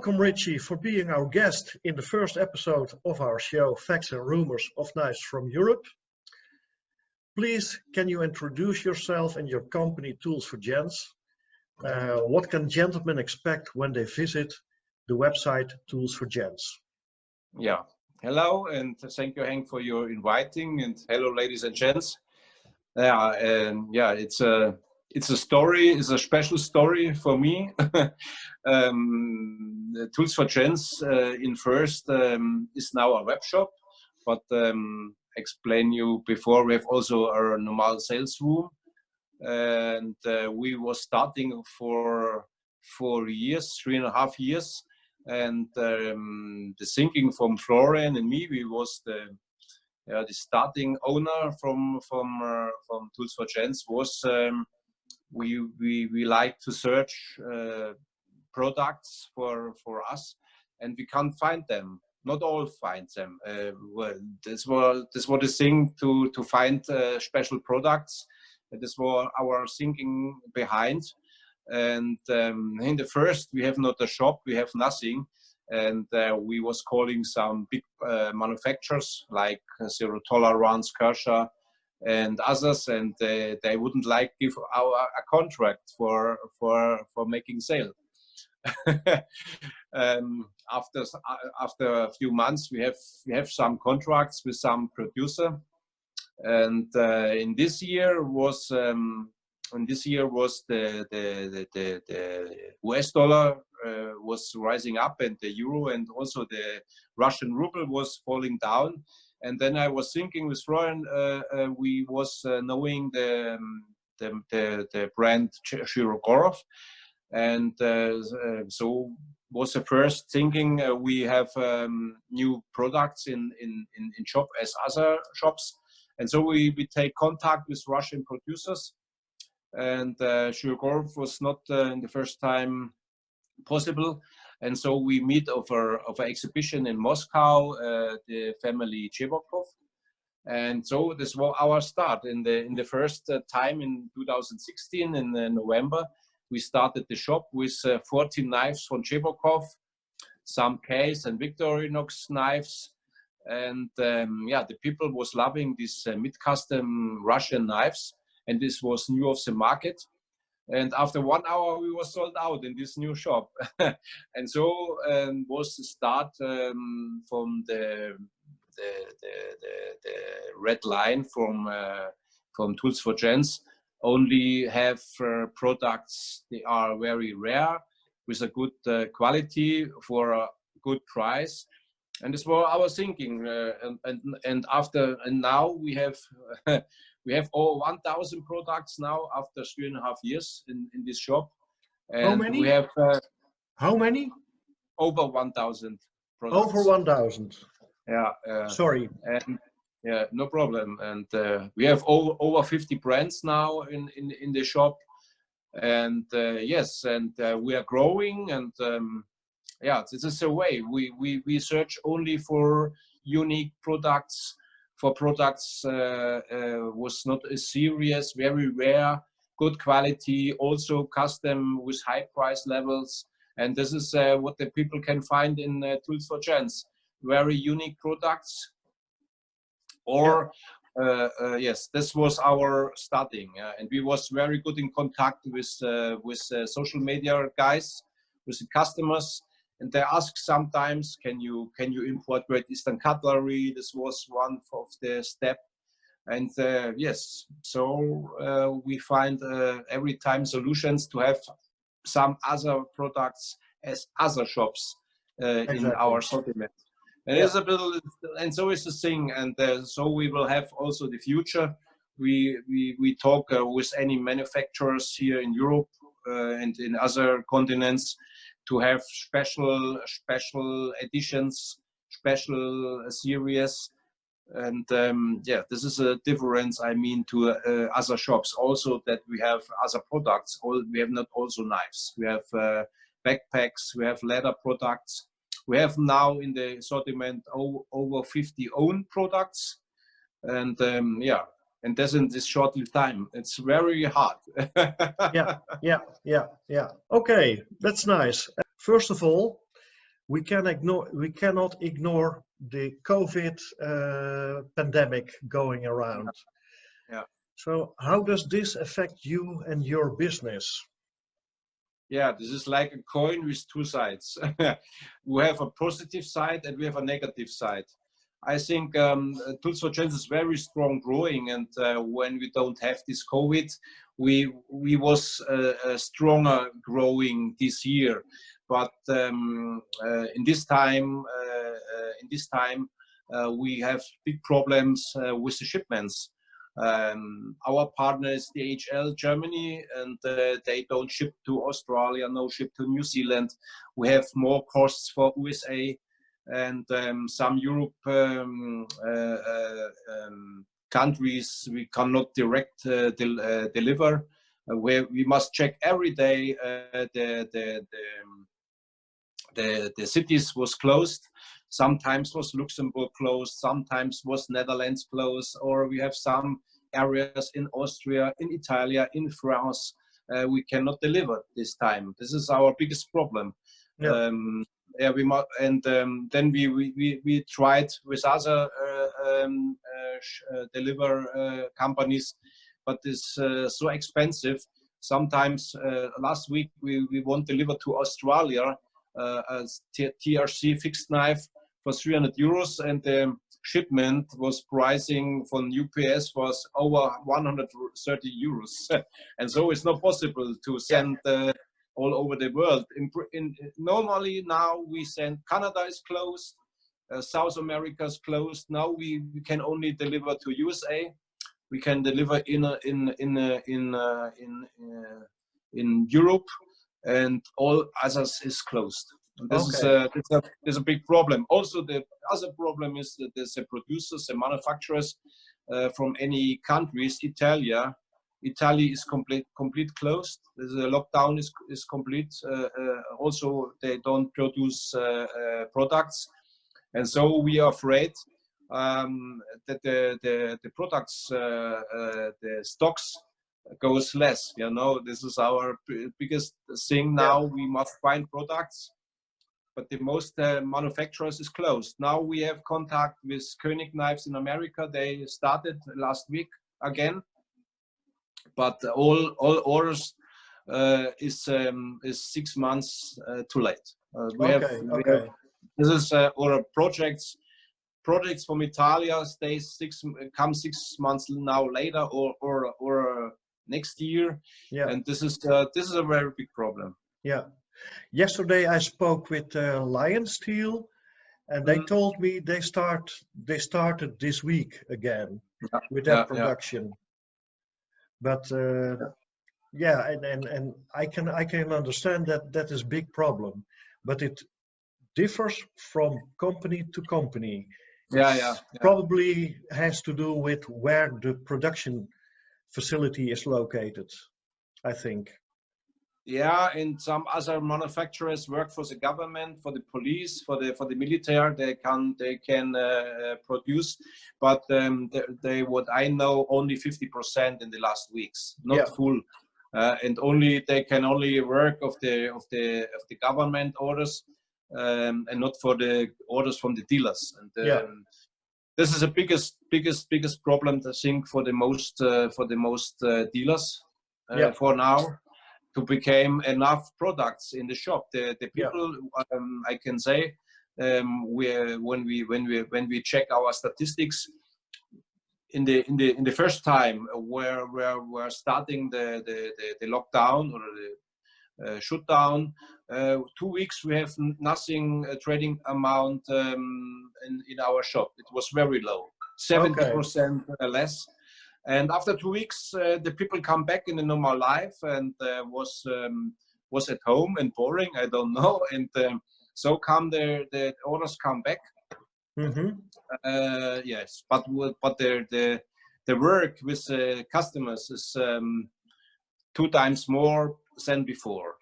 Welcome, Ricci, for being our guest in the first episode of our show, Facts and Rumours of Knives from Europe. Please, can you introduce yourself and your company, Tools for Gents? What can gentlemen expect when they visit the website Tools for Gents? Yeah, hello, and thank you, Hank, for your inviting, and hello, ladies and gents. It's a story, it's a special story for me. Tools for Gents in first is now a web shop, but explain you before, we have also a normal sales room, and we was starting for 4 years, 3.5 years, and the thinking from Florian and me, we was the starting owner from Tools for Gents was we like to search products for us, and we can't find them. Not all find them. This was the thing to find special products. This was our thinking behind. And in the first, we have not a shop, we have nothing. And we was calling some big manufacturers like Zero Tolerance, Kershaw, and others, and they wouldn't like give a contract for making sale. After a few months, we have some contracts with some producer, and in this year was the US dollar was rising up, and the euro and also the Russian ruble was falling down. And then I was thinking with Florian, we was knowing the brand Shirogorov, and so was the first thinking we have new products in shop as other shops, and so we take contact with Russian producers, and Shirogorov was not in the first time possible. And so we meet over an exhibition in Moscow, the family Chebokov, and so this was our start. In the first time in 2016 in November, we started the shop with 14 knives from Chebokov, some case and Victorinox knives, and the people was loving these mid-custom Russian knives, and this was new off the market. And after 1 hour, we were sold out in this new shop. And so was the start from the red line from Tools for Gents. Only have products, they are very rare, with a good quality for a good price. And this was our thinking. And now we have we have over 1,000 products now after 3.5 years in this shop. And how many? We have how many? Over 1,000 products. Over 1,000. Yeah. Sorry. And yeah, no problem. And we have over 50 brands now in the shop. And yes, and we are growing. And this is the way we search only for unique products. For products was not a serious, very rare, good quality, also custom with high price levels. And this is what the people can find in Tools for Gents. Very unique products. Or yes, this was our starting, and we was very good in contact with social media guys, with the customers. And they ask sometimes, can you import Great Eastern cutlery? This was one of the step. And yes, so we find every time solutions to have some other products as other shops in our sortiment. And it's a bit, and so is the thing. And so we will have also the future. We talk with any manufacturers here in Europe and in other continents, to have special editions, special series. And this is a difference, I mean, to other shops also, that we have other products. We have not also knives. We have backpacks, we have leather products. We have now in the assortment over 50 own products. And and that's in this short time. It's very hard. Yeah. Okay, that's nice. First of all, we cannot ignore the COVID pandemic going around. Yeah. So how does this affect you and your business? Yeah, this is like a coin with two sides. We have a positive side and we have a negative side. I think Tools for Gents is very strong growing, and when we don't have this COVID, we was stronger growing this year. But in this time, we have big problems with the shipments. Our partner is DHL Germany, and they don't ship to Australia, no ship to New Zealand. We have more costs for USA and some Europe countries we cannot direct deliver. Where we must check every day the cities was closed. Sometimes was Luxembourg closed, sometimes was Netherlands closed, or we have some areas in Austria, in Italy, in France. We cannot deliver this time. This is our biggest problem. Yeah. Yeah, we must, and then we tried with other deliver companies, but it's so expensive. Sometimes last week we won't deliver to Australia a TRC fixed knife for 300 euros, and the shipment was pricing from UPS was over 130 euros. And so it's not possible to send all over the world. Normally now we send, Canada is closed, South America is closed. Now we can only deliver to USA. We can deliver in Europe, and all others is closed. This is a big problem. Also, the other problem is that there's the producers, the manufacturers from any countries. Italy is complete closed. The lockdown is complete. Also, they don't produce products, and so we are afraid that the products, the stocks goes less. You know, this is our biggest thing now. We must find products, but the most manufacturers is closed. Now we have contact with Koenig Knives in America. They started last week again, but all orders is 6 months too late. We have this is or projects from Italia come 6 months now later or next year. Yeah, and this is a very big problem. Yeah. Yesterday I spoke with Lion Steel, and they told me they started this week again with that production. But yeah, and I can understand that is big problem, but it differs from company to company. Yeah. Probably has to do with where the production facility is located, I think. Yeah, and some other manufacturers work for the government, for the police, for the military. They can produce, but they what I know only 50% in the last weeks, not full, and they can only work of the government orders, and not for the orders from the dealers. And this is the biggest problem, I think, for the most dealers for now, to become enough products in the shop. The people, I can say, when we check our statistics, in the first time where we're starting the lockdown or the shutdown, 2 weeks we have nothing trading amount in our shop. It was very low, 70% less. And after 2 weeks, the people come back in the normal life and was at home and boring. I don't know. And so the orders come back. Yes, but the work with customers is 2 times more than before.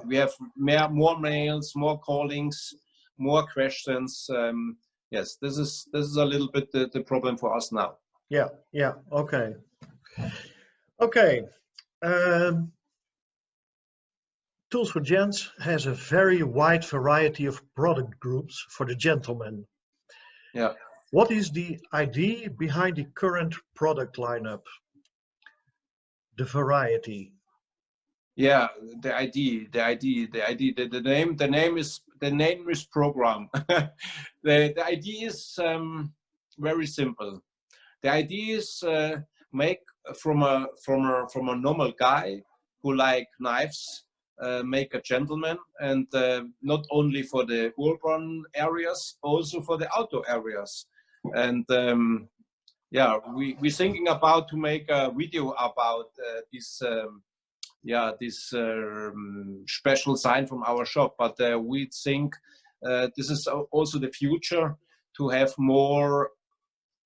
We have more mails, more callings, more questions. Yes, this is a little bit the problem for us now. Yeah. Okay. Tools for Gents has a very wide variety of product groups for the gentleman. Yeah. What is the idea behind the current product lineup? The variety. Yeah, the name is program. The idea is very simple. The idea is make from a normal guy who like knives, make a gentleman, and not only for the urban areas, also for the outdoor areas. And yeah, we thinking about to make a video about this. This special sign from our shop, but we think this is also the future, to have more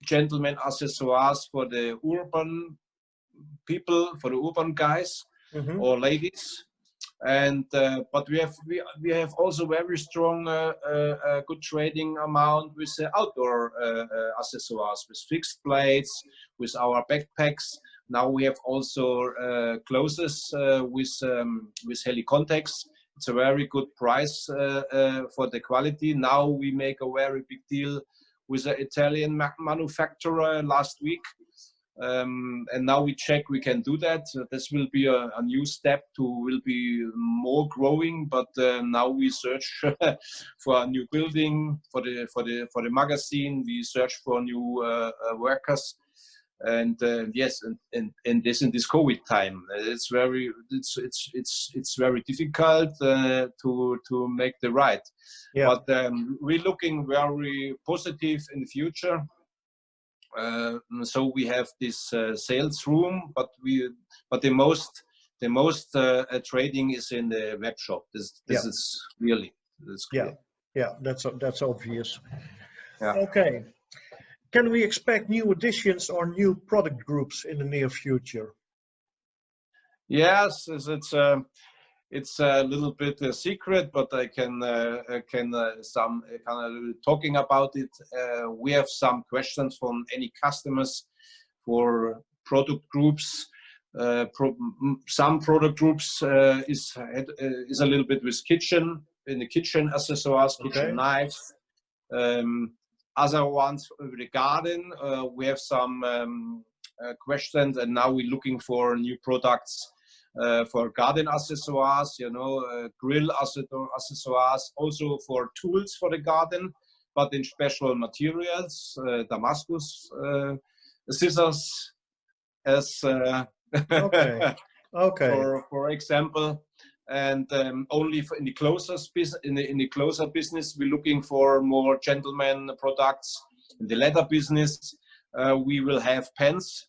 gentleman accessoires for the urban people, for the urban guys or ladies. And but we have also very strong good trading amount with outdoor accessoires, with fixed plates, with our backpacks. Now we have also clothes with heli contacts. It's a very good price for the quality. Now we make a very big deal with an Italian manufacturer last week. And now we check we can do that. This will be a new step will be more growing. But now we search for a new building for the magazine. We search for new workers. And yes, and this in this COVID time, it's very difficult to make the right. Yeah. But we're looking very positive in the future. So we have this sales room, but the most trading is in the web shop. This is really clear. Yeah, that's obvious. Yeah. Okay. Can we expect new additions or new product groups in the near future? Yes, it's a little bit a secret, but I can talking about it. We have some questions from any customers for product groups. Some product groups is a little bit with kitchen, in the kitchen accessoires, kitchen knives. Other ones with the garden. We have some questions, and now we're looking for new products for garden accessoires, grill accessoires, also for tools for the garden, but in special materials, Damascus scissors, as for example. And only in the closer business, we're looking for more gentleman products. In the leather business, we will have pens,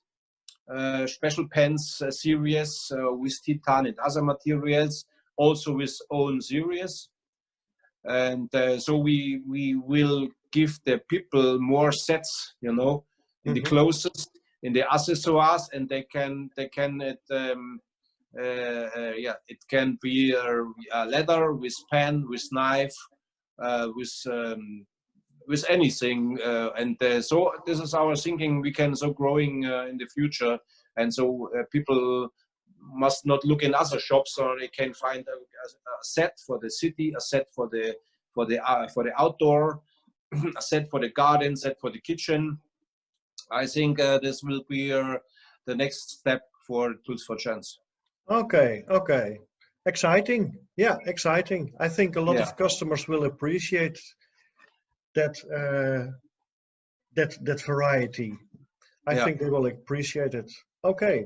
special pens series with titan and other materials, also with own series. And so we will give the people more sets, in the clothes, in the accessoires, and they can it can be a leather with pen, with knife, with anything, and so this is our thinking. We can so growing in the future, and so people must not look in other shops, or they can find a set for the city, a set for the outdoor, a set for the garden, set for the kitchen. I think this will be the next step for Tools for Gents. Okay. Exciting. Yeah, exciting. I think a lot of customers will appreciate that that variety. I think they will appreciate it. Okay.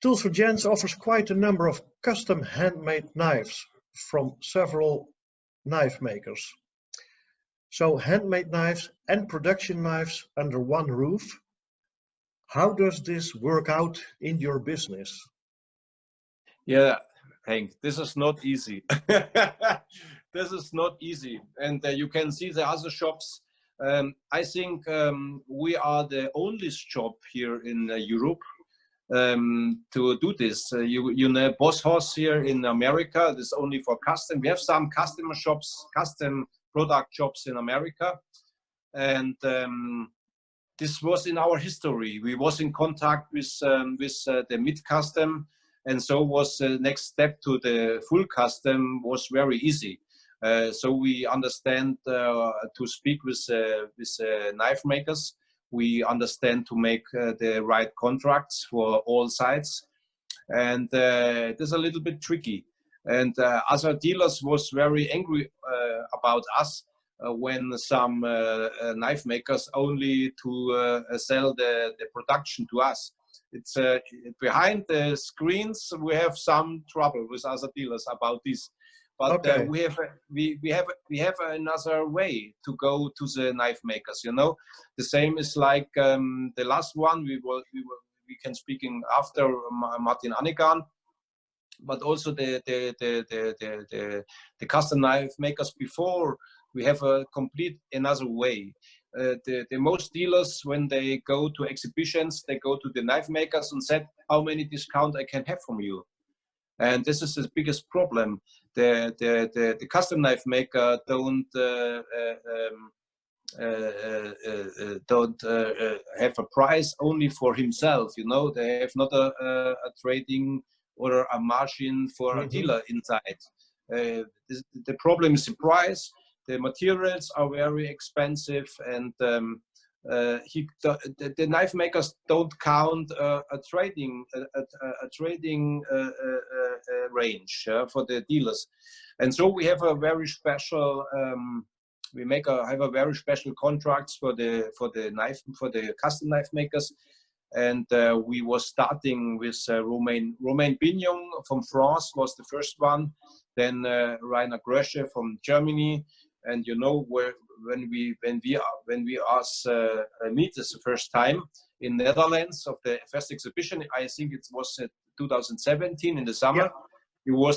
Tools for Gents offers quite a number of custom handmade knives from several knife makers. So handmade knives and production knives under one roof. How does this work out in your business? Yeah, Hank, this is not easy. This is not easy. And you can see the other shops. I think we are the only shop here in Europe to do this. You know, Boss Hoss here in America, this is only for custom. We have some customer shops, custom product shops in America. And this was in our history. We was in contact with the mid-custom. and so was the next step to the full custom was very easy. So we understand to speak with knife makers. We understand to make the right contracts for all sides, and it is a little bit tricky. And other dealers was very angry about us when some knife makers only to sell the production to us. It's behind the screens we have some trouble with other dealers about this, but Okay. we have another way to go to the knife makers. You know, the same is like the last one we can speaking after Martin Annegarn, but also the custom knife makers before. We have a complete another way. The most dealers, when they go to exhibitions, they go to the knife makers and said, how many discount I can have from you? And this is the biggest problem. The custom knife maker don't have a price only for himself. You know, they have not a trading or a margin for a dealer inside. The problem is the price. The materials are very expensive, and the knife makers don't count a trading range for the dealers, and so we have a very special. Have a very special contracts for the custom knife makers, and we was starting with Romain Bignon from France was the first one, then Rainer Grösche from Germany. And you know, when we meet this the first time in Netherlands of the first exhibition, I think it was 2017 in the summer. You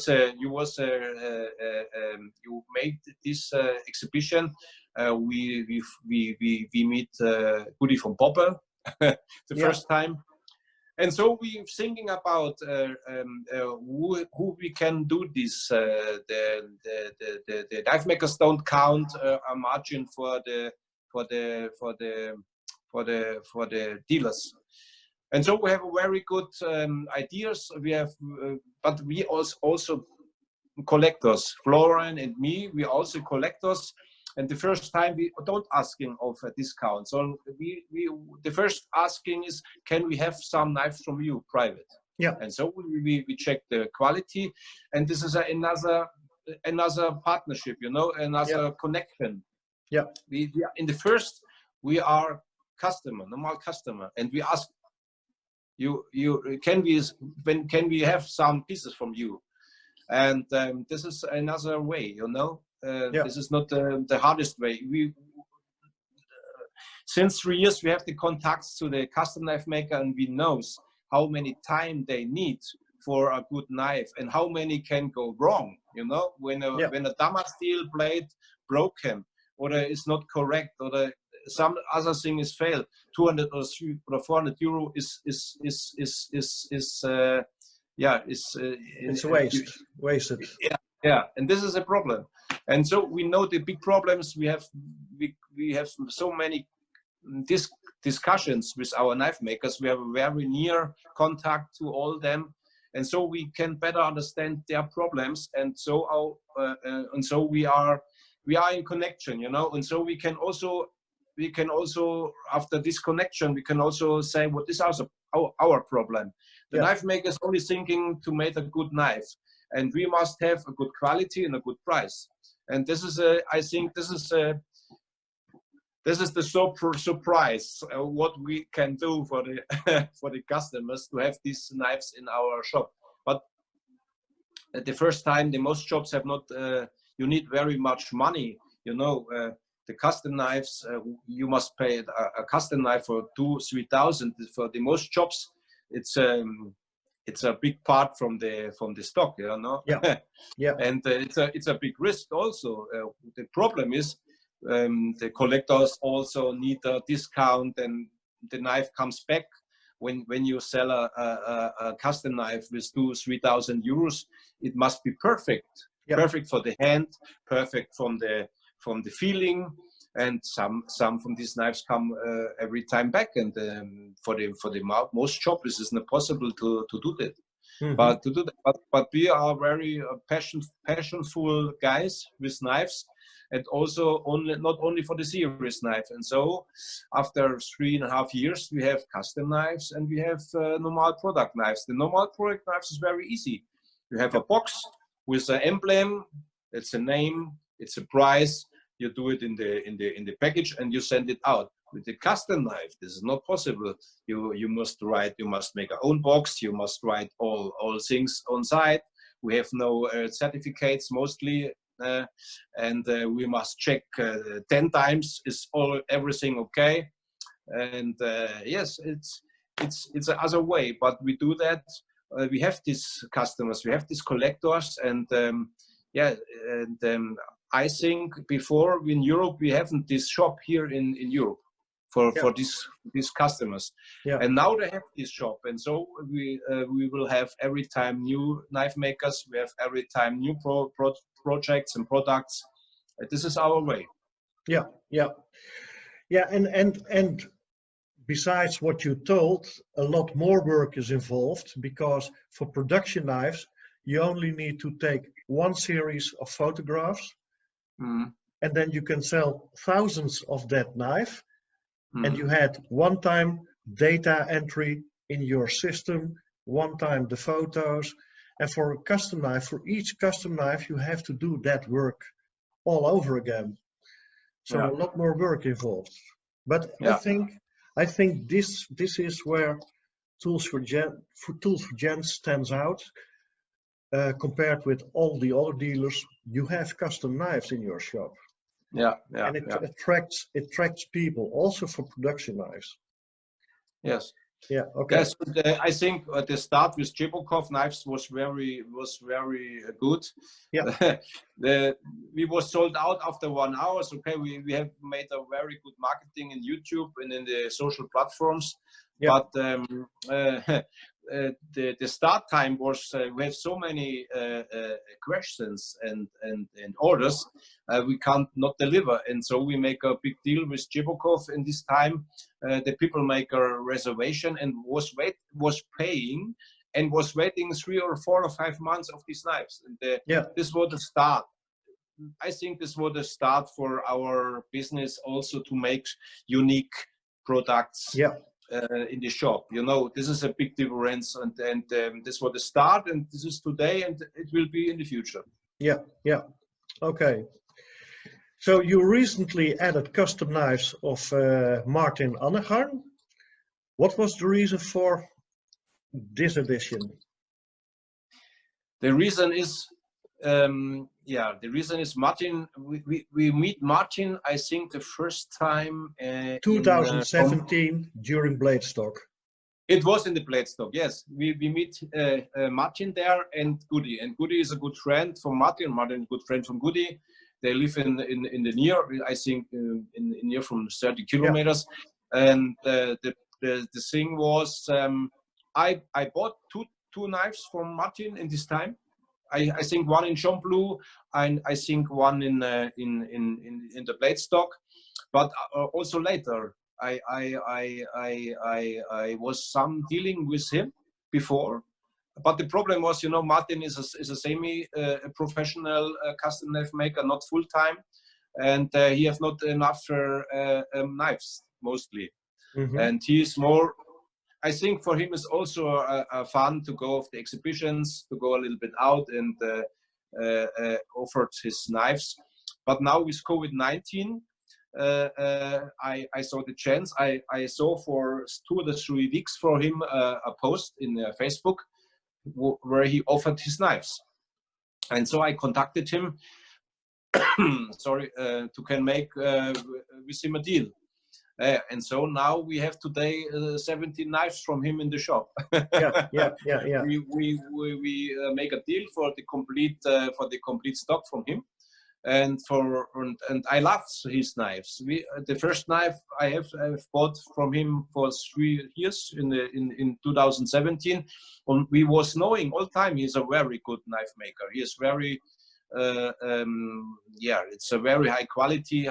made this exhibition. We meet Goody from Poppe the first time. And so we're thinking about who we can do this. The knife makers don't count a margin for the dealers, and so we have very good ideas. We have, but we also collectors. Florian and me, we also collectors. And the first time we don't asking of a discount. So the first asking is, can we have some knives from you private? Yeah. And so we check the quality, and this is another partnership, you know, another connection. Yeah. We in the first we are normal customer, and we ask you can we have some pieces from you, and this is another way, you know. This is not the hardest way. Since 3 years we have the contacts to the custom knife maker, and we knows how many time they need for a good knife and how many can go wrong. You know, when a Damas steel blade broken or is not correct or some other thing is failed, 200 or 400 euro is wasted. Yeah, and this is a problem. And so we know the big problems we have. We have so many discussions with our knife makers. We have a very near contact to all them, and so we can better understand their problems. And so we are in connection, you know. And so we can also after this connection we can also say what is our problem. The knife maker is only thinking to make a good knife, and we must have a good quality and a good price. And this is I think this is the surprise what we can do for the for the customers to have these knives in our shop. But at the first time, the most shops have not. You need very much money, you know. The custom knives, you must pay a custom knife for 2,000-3,000. For the most shops, it's a big part from the stock, you know. Yeah. And it's a big risk also. The problem is the collectors also need a discount, and the knife comes back when you sell a custom knife with 2,000-3,000 euros. It must be perfect, perfect for the hand, perfect from the feeling. And some from these knives come every time back, and for the most shop this is not possible to do that. But to do that, but we are very passionful guys with knives, and also not only for the serious knife. And so after 3.5 years, we have custom knives and we have normal product knives. The normal product knives is very easy. You have a box with an emblem, it's a name, it's a price. You do it in the package and you send it out. With the custom knife, this is not possible. You must make your own box. You must write all things on site. We have no certificates mostly, and we must check 10 times is everything okay. And yes, it's another way, but we do that. We have these customers, we have these collectors, and I think before in Europe we haven't this shop here in Europe for these customers, and now they have this shop, and so we will have every time new knife makers. We have every time new projects and products. This is our way. And besides what you told, a lot more work is involved, because for production knives you only need to take one series of photographs, and then you can sell thousands of that knife. And you had one time data entry in your system, one time the photos, and for a custom knife, for each custom knife, you have to do that work all over again. So a lot more work involved. But I think this is where Tools for Gents stands out compared with all the other dealers. You have custom knives in your shop. And it attracts people also for production knives. Yes. Okay. Yes, I think the start with Jibokov knives was very good. We were sold out after 1 hour. So, okay, we have made a very good marketing in YouTube and in the social platforms. But the start time was we have so many questions and orders, we can't not deliver, and so we make a big deal with Jibokov. In this time, the people make a reservation and was paying and was waiting 3 or 4 or 5 months of these knives. And this was the start. I think this was the start for our business also to make unique products. In the shop, this is a big difference, and this was the start, and this is today, and it will be in the future. Okay. So you recently added custom knives of Martin Annegarn. What was the reason for this edition? The reason is Martin. We meet Martin, I think, the first time 2017 during Bladestock. It was in the Bladestock, yes. We meet Martin there, and Goody. And Goody is a good friend from Martin. Martin is a good friend from Goody. They live in the near, I think, in near from 30 kilometers. And the thing was, I bought two knives from Martin in this time. I think one in Champloo, and I think one in the Bladestock, but also later I was some dealing with him before, but the problem was, Martin is a semi professional custom knife maker, not full time, and he has not enough knives mostly, and he is more. I think for him it's also fun to go of the exhibitions, to go a little bit out and offered his knives. But now with COVID-19, I saw the chance. I saw for 2 or 3 weeks for him a post in Facebook where he offered his knives, and so I contacted him. To can make with him a deal. And so now we have today 17 knives from him in the shop. We make a deal for the complete stock from him, and I love his knives. The first knife I've bought from him for 3 years in 2017, and we was knowing all time he's a very good knife maker. He is very it's a very high quality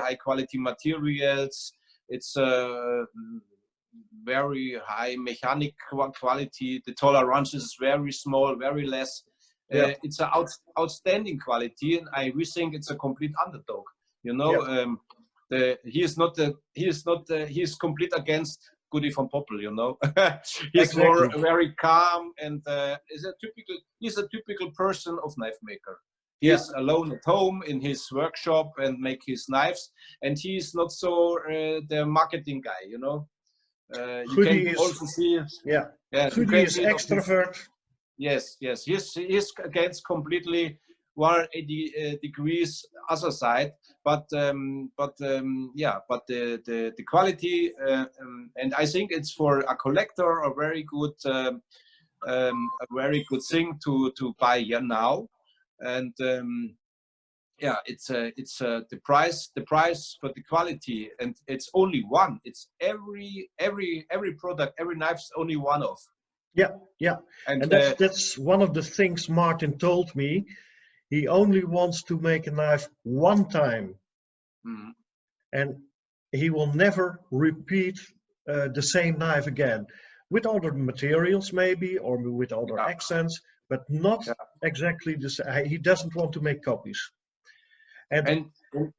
materials. It's very high mechanic quality. The tolerance is very small, very less. Yeah. It's an outstanding quality, and we think it's a complete underdog. You know, he is complete against Goody von Poppel. You know, he's Exactly. very calm and he's a typical person of knife maker. He is alone at home in his workshop and make his knives, and he's not so the marketing guy. You know, you can also see. Yeah. Yeah, Goody is extrovert. Yes, he's against completely 180 degrees other side, but the quality and I think it's for a collector a very good thing to buy here now, and it's the price for the quality, and it's only one. It's every product, every knife's only one of. Yeah. And that's one of the things Martin told me. He only wants to make a knife one time, and he will never repeat the same knife again, with other materials maybe, or with other accents, but not exactly the same. He doesn't want to make copies. And when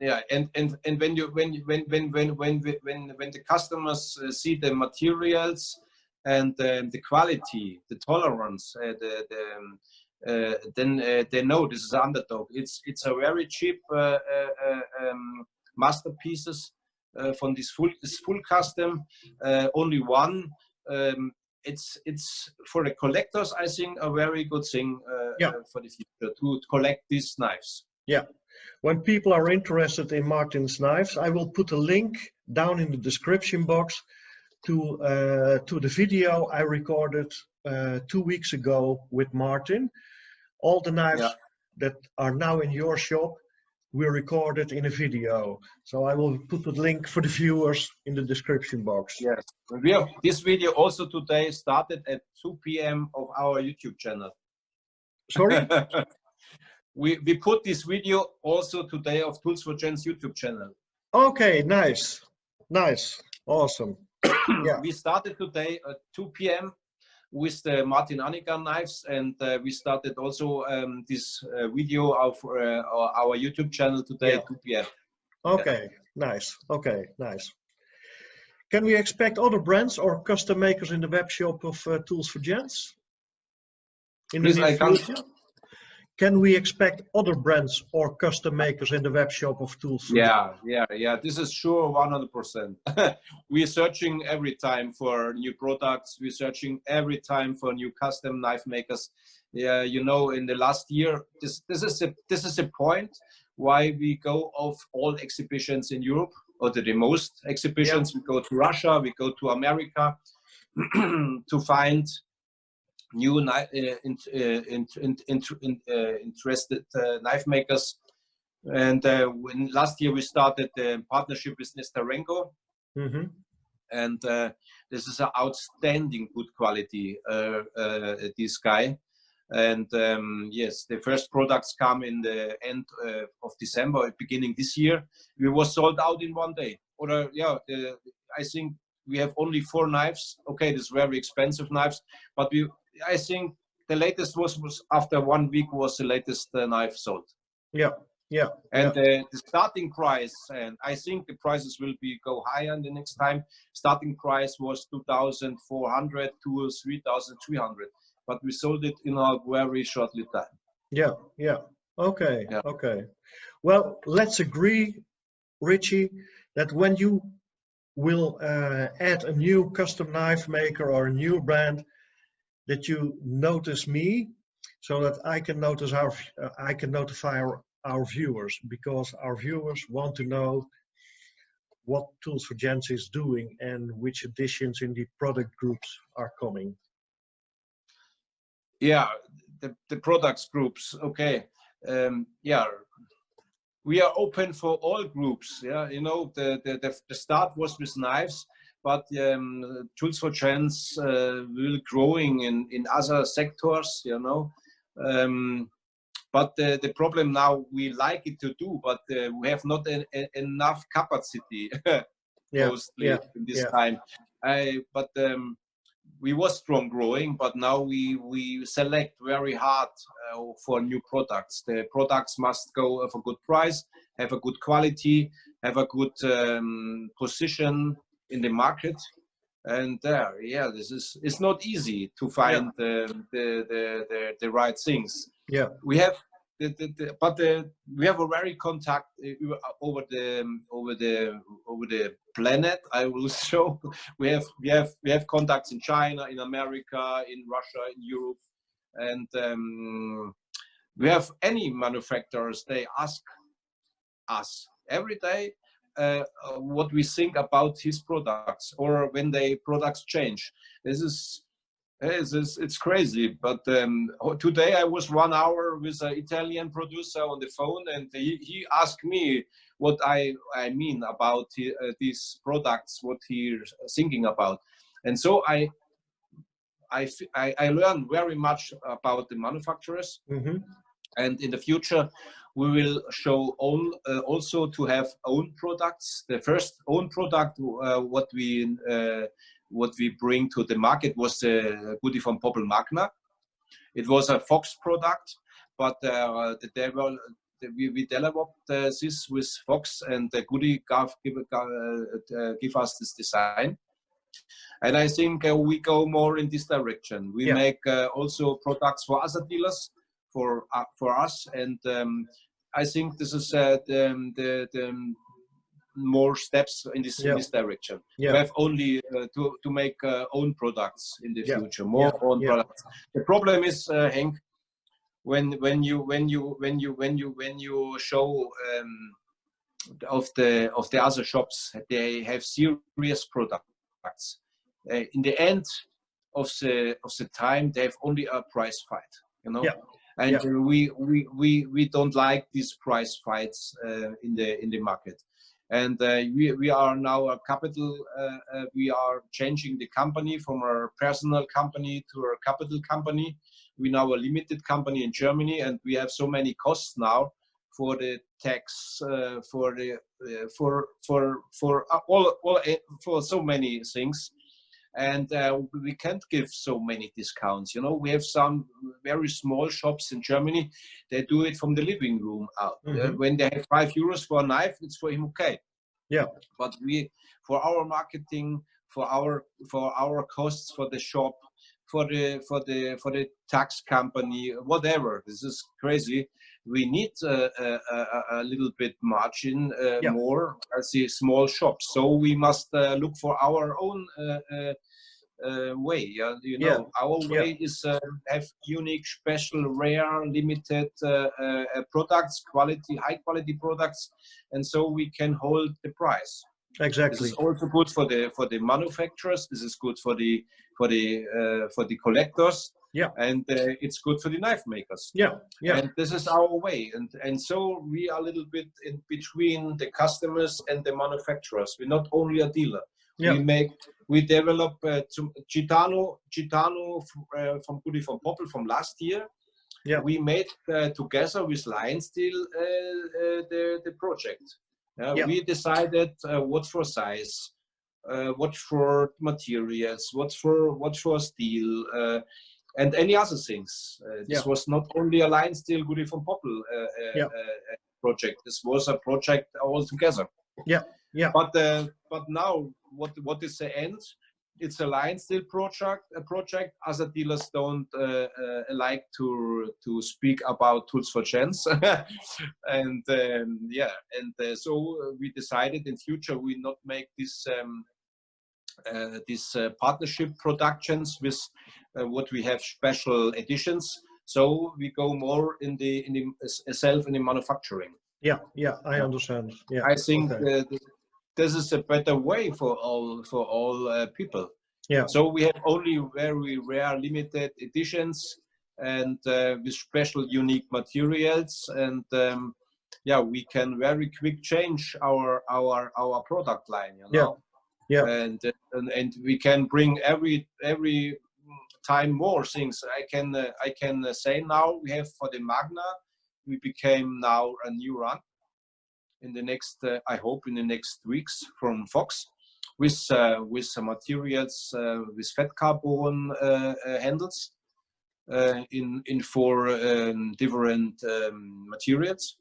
the customers see the materials and the quality, the tolerance, then they know this is underdog. It's a very cheap masterpieces from this full custom, only one. It's for the collectors, I think, a very good thing for the future to collect these knives. Yeah. When people are interested in Martin's knives, I will put a link down in the description box to the video I recorded 2 weeks ago with Martin. All the knives that are now in your shop were recorded in a video. So I will put the link for the viewers in the description box. Yes. We have this video also today started at 2 p.m. of our YouTube channel. Sorry? We put this video also today of Tools for Gents YouTube channel. Okay, nice. Awesome. Yeah. We started today at 2 p.m. with the Martin Annegarn knives, and we started also this video of our YouTube channel today at 2 p.m. Okay, nice. Okay, nice. Can we expect other brands or custom makers in the web shop of Tools for Gents in the near future? Can we expect other brands or custom makers in the web shop of Tools for Gents? Yeah. This is sure 100%. We're searching every time for new products. We're searching every time for new custom knife makers. Yeah, you know, in the last year, this is a point why we go of all exhibitions in Europe, or the most exhibitions. We go to Russia, we go to America to find new interested knife makers. And when last year we started the partnership with Nestarenko, and this is an outstanding good quality, this guy. And yes, the first products come in the end of December, beginning this year. We was sold out in 1 day. Or I think we have only 4 knives. Okay, this very expensive knives, but I think the latest was after 1 week was the latest knife sold. And the starting price, and I think the prices will go higher in the next time. Starting price was 2,400 to 3,300, but we sold it in a very short time. Okay. Well, let's agree, Ricci, that when you will add a new custom knife maker or a new brand, that you notice me, so that I can notify our viewers, because our viewers want to know what Tools for Gents is doing and which additions in the product groups are coming. Yeah, the products groups. Okay. We are open for all groups. Yeah, you know, the start was with knives, but Tools for Gents will growing in other sectors. You know, but the problem now, we like it to do, but we have not enough capacity mostly in this time. But we was strong growing, but now we select very hard for new products. The products must go of a good price, have a good quality, have a good position in the market. And yeah, it's not easy to find the right things. Yeah. We have we have a very contact over the planet. I will show. We have contacts in China, in America, in Russia, in Europe, and we have any manufacturers. They ask us every day what we think about his products, or when their products change. It's crazy. But today I was 1 hour with an Italian producer on the phone, and he asked me what I mean about these products, what he's thinking about. And so I learned very much about the manufacturers. Mm-hmm. And in the future, we will show also to have own products. The first own product what we bring to the market was the Goody from Poppel Magna. It was a Fox product, but we developed this with Fox, and the Goody give us this design. And I think we go more in this direction. We make also products for other dealers, for us, and I think this is the more steps in this direction. We have only to make own products in the future, more own products. The problem is, Henk, when you show of the other shops, they have serious products. In the end of the time, they have only a price fight, you know. And we don't like these price fights in the market. And we are now a capital. We are changing the company from our personal company to our capital company. We now a limited company in Germany, and we have so many costs now for the tax, for so many things. And we can't give so many discounts. You know, we have some very small shops in Germany. They do it from the living room out. When they have €5 for a knife, it's for him okay. Yeah. But we, for our marketing, for our costs, for the shop, for the tax company, whatever. This is crazy. We need a little bit margin more as a small shop. So we must look for our own way. You know, our way is have unique, special, rare, limited products, high quality products, and so we can hold the price. Exactly. This is also good for the manufacturers. This is good for the collectors. Yeah. And it's good for the knife makers. Yeah. Yeah. And this is our way. And so we are a little bit in between the customers and the manufacturers. We're not only a dealer. Yeah. We develop Gitano from Goody from Poppel from last year. Yeah. We made together with Lion Steel the project. We decided what for size, what for materials, what for steel, and any other things. This was not only a Lion Steel Goody from Poppel project. This was a project altogether. Yeah, yeah. But now, what is the end? It's a Lion Steel project. Other dealers don't like to speak about tools for Gents, and so we decided in future we not make this partnership productions with what we have special editions. So we go more in the manufacturing. Yeah, yeah, I understand. Yeah, I think this is a better way for all people. Yeah. So we have only very rare, limited editions, and with special, unique materials, and we can very quick change our product line. You know? Yeah. Yeah. And we can bring every time more things. I can say now we have for the Magna, we became now a new run in the next, I hope in the next weeks from Fox. with some materials with fat carbon handles in 4 different materials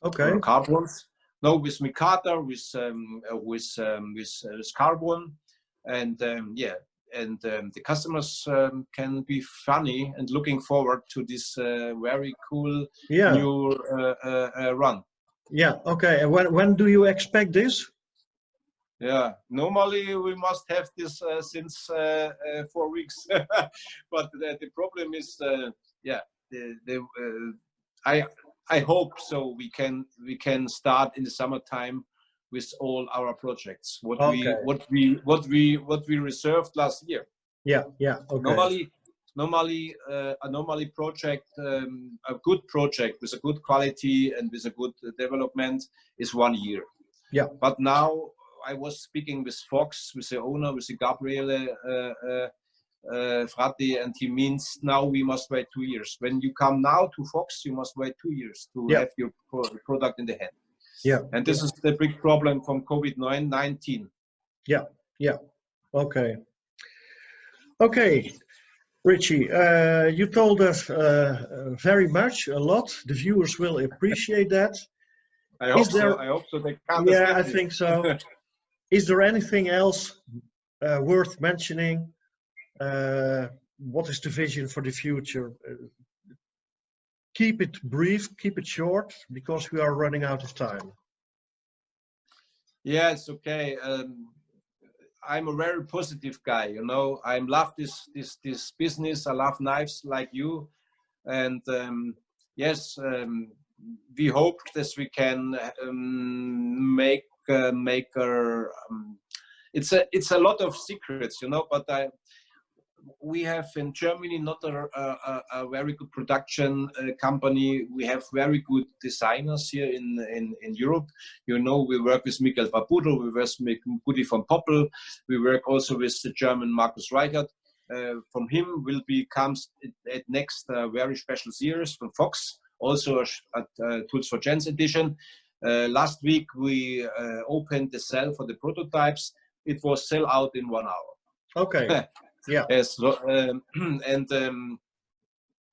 Okay. or carbons. No, with micarta, with carbon, and yeah, and the customers can be funny and looking forward to this very cool Yeah. new run. Yeah. Okay. And when do you expect this? Yeah, normally we must have this since 4 weeks, but the problem is, yeah, I hope so. We can start in the summertime with all our projects. Okay. What we reserved last year. Yeah. Yeah. Okay. Normally project, a good project with a good quality and with a good development is 1 year. Yeah. But now I was speaking with Fox, with the owner, with the Gabriele Frati, and he means now we must wait 2 years. When you come now to Fox, you must wait 2 years to Yeah. have your product in the hand. Yeah. And this is the big problem from COVID-19. Yeah. Yeah. Okay. Okay. Ricci, you told us very much, a lot. The viewers will appreciate that. I hope there, so. I hope so. They can yeah, understand I me. think so. Is there anything else worth mentioning? What is the vision for the future? Keep it brief, keep it short, because we are running out of time. Yeah, it's okay. I'm a very positive guy, you know. I love this business. I love knives like you, and yes, we hope that we can make it's a lot of secrets, you know. But we have in Germany not a very good production company. We have very good designers here in Europe. You know, we work with Michael Papuro, we work with Gudi von Poppel, we work also with the German Markus Reichert. From him will comes at next very special series from Fox, also at Tools for Gents edition. Last week we opened the cell for the prototypes. It was sell out in 1 hour. Okay. Yeah. Yes, and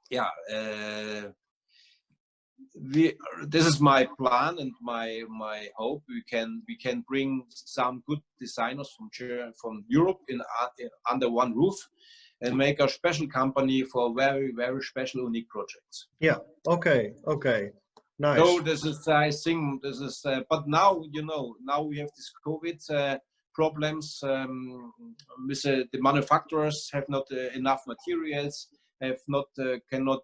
yeah, this is my plan and my hope. We can bring some good designers from Europe under one roof and make a special company for very special unique projects. Yeah. Okay. Okay. Nice. So this is, I think this is, but now, you know, now we have this COVID problems with the manufacturers have not enough materials, have not cannot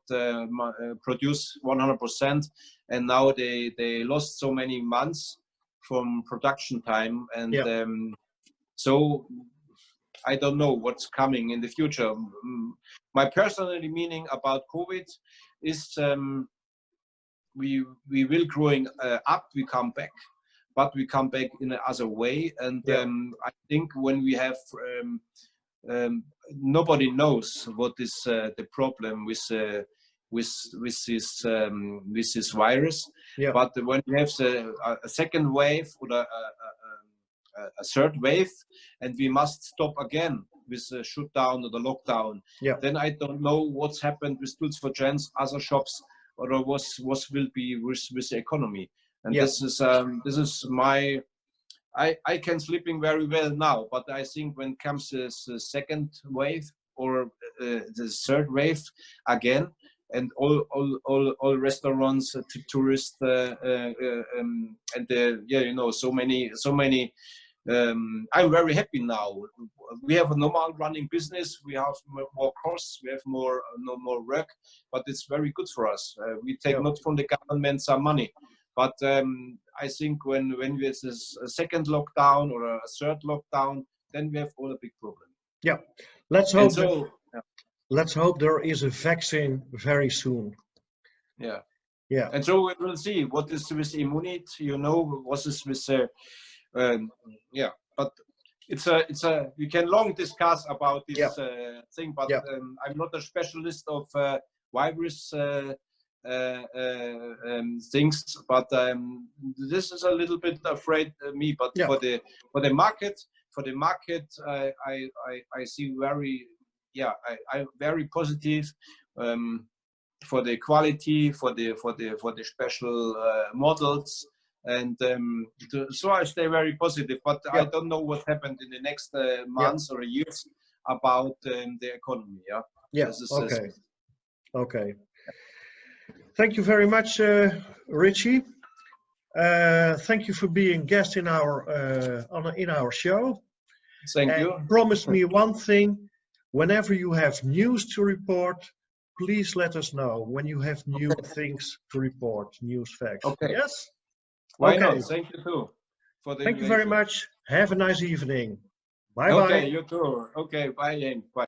produce 100%, and now they lost so many months from production time, and yeah. So I don't know what's coming in the future. My personal meaning about COVID is we will growing up, we come back, but we come back in another way. And yeah. I think when we have nobody knows what is the problem with this virus. Yeah. But when we have a second wave or a third wave, and we must stop again with the shutdown or the lockdown, yeah. then I don't know what's happened with Tools for Gents, other shops, or what will be with the economy. And yeah. this is my, I can sleeping very well now, but I think when comes this second wave or the third wave again, and all restaurants, tourists, and yeah, you know, so many. I'm very happy now. We have a normal running business. We have more costs. We have no more work, but it's very good for us. We take yeah. not from the government some money, but I think when we have a second lockdown or a third lockdown, then we have all a big problem. Yeah, let's hope. Let's hope there is a vaccine very soon. Yeah. Yeah. And so we will see what is with immunity. You know, what is with yeah. But it's a we can long discuss about this yeah. thing. But yeah. I'm not a specialist of virus things. But this is a little bit afraid me. But yeah. for the market, the market, I see very, yeah, I very positive for the quality, for the special models, and so I stay very positive. But I don't know what happened in the next months or years about the economy. Yeah. Yeah. Okay. Okay. Thank you very much, Ricci. Thank you for being guest in our show. Thank you. Promise me one thing: whenever you have news to report, please let us know when you have new things to report, news, facts. Okay. Yes. Why not? Thank you too for the Thank you very much. Have a nice evening. Bye bye. Okay, you too. Okay, bye, James. Bye.